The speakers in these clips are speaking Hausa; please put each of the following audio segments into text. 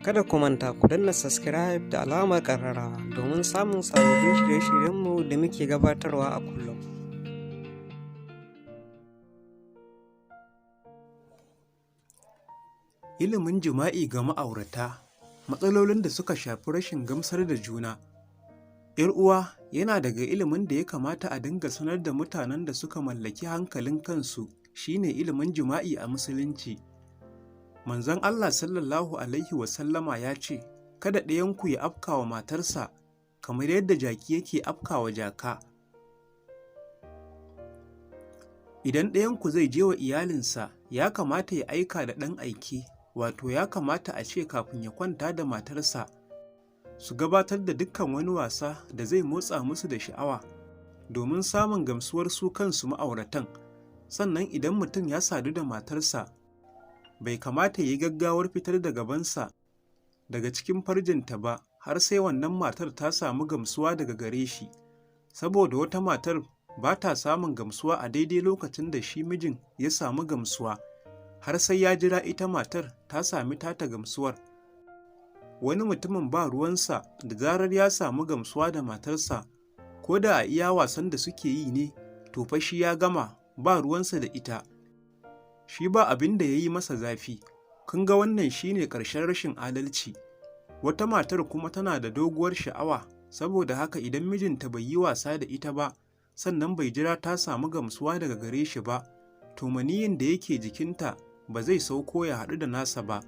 Kada ku manta ku danna subscribe da alamar ƙararrawa domin samun sababbin shirye-shiryenmu da muke gabatarwa a kullum. Ilimin jima'i ga ma'aurata, matsalolin da suka shafi rashin gamsar da juna. ‘Yar'uwa, yana daga ilimin da ya kamata a dinga sanar da mutanen da suka mallaki hankalin kansu shine ilimin jima'i a Musulunci. Manzon Allah sallallahu Alaihi wasallama ya ce, kada ɗayanku ya afkawa matarsa kamar yadda jaki yake afkawa jaka. Idan ɗayanku zai je wa iyalinsa, ya kamata ya aika da ɗan aike, wato ya kamata a ce kafin ya kwanta da matarsa, su gabatar da dukkan wani wasa da zai motsa musu da sha'awa, domin samun gamsuwar su kansu ma'auratan. Sannan idan mutum ya sadu da matarsa, bai kamata ya yi gaggawar fitar da gabansa daga cikin farjinta ba har sai wannan matar ta samu gamsuwa daga gare shi, saboda wata matar ba ta samun gamsuwa a daidai lokacin da shi mijin ya samu gamsuwa, har sai ya jira ita matar ta sami tata gamsuwar. Wani mutumin ba ruwansa da zarar ya samu gamsuwa da matarsa, ko da a iya wasan da suke yi ne, to fa shi ya gama, ba ruwansa da ita. Shi ba abin da ya yi masa zafi. Kun ga wannan shi ne ƙarshen rashin adalci. Wata matar kuma tana da doguwar sha'awa, saboda haka idan mijinta bai yi wasa da ita ba, sannan bai jira ta samu gamsuwa daga gare shi ba, to maniyyin da yake jikinta ba zai sauko ya haɗu da nasa ba.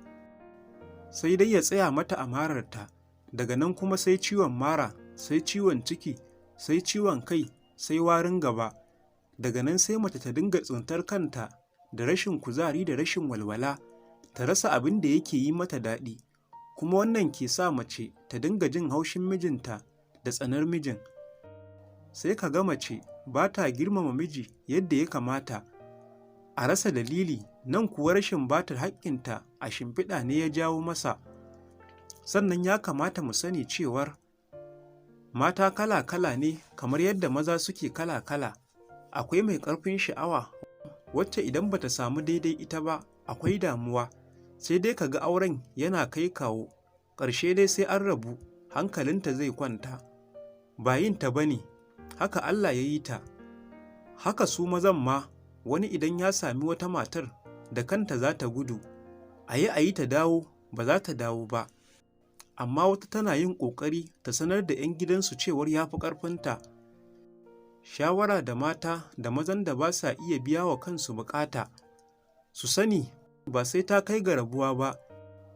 Sai dai ya tsaya mata a mararta, daga nan kuma sai ciwon mara, sai ciwon ciki, sai ciwon kai, sai warin gaba. Daga nan sai mace ta dinga tsintar kanta da rashin kuzari da rashin walwala, ta rasa abin da yake yi mata daɗi, kuma wannan ke sa mace ta dinga jin haushin mijinta da tsanar mijin. Sai ka ga mace ba ta girmama miji yadda ya kamata, a rasa dalili, nan kuwa rashin batar haƙƙinta a shimfiɗa ne ya jawo masa. Sannan ya kamata mu sani cewar mata kala-kala ne kamar yadda maza suke kala-kala. Akwai mai ƙarfin sha'awa wacce idan bata samu daidai ita ba akwai damuwa, sai dai ka ga auren yana kai kawo, ƙarshe dai sai an rabu, hankalinta zai kwanta. Ba yin ta bane, haka Allah ya yi ta. Haka su mazan ma, wani idan ya sami wata matar da kanta za ta gudu, a yi ta dawo, ba za ta dawo ba. Amma wata tana yin ƙoƙari ta sanar da 'yan gidansu cewar ya fi ƙarfinta. Shawara da mata da mazan da ba sa iya biya wa kansu buƙata, su sani ba sai ta kai ga rabuwa ba.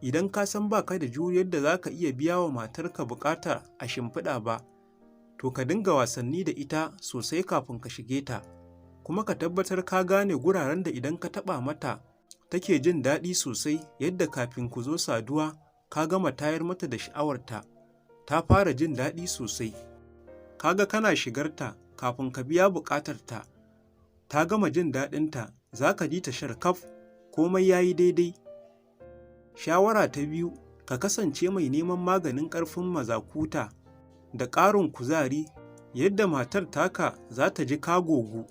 Idan ka san ba ka da juriyar da za ka iya biya wa matarka buƙata a shimfiɗa ba, to ka dinga wasanni da ita sosai kafin ka shige ta, kuma ka tabbatar ka gane guraren da idan ka taɓa mata take jin daɗi sosai, yadda kafin ku zo saduwa ka gama tayar mata da sha'awarta, ta fara jin daɗi sosai. Kaga kana shigarta kafin ka biya buƙatarta, ta gama jin daɗinta, za ka ji ta sharkaf, komai ya yi daidai. Shawara ta biyu, ka kasance mai neman maganin ƙarfin mazakuta da ƙarin kuzari, yadda matar taka za ta ji ka gogu.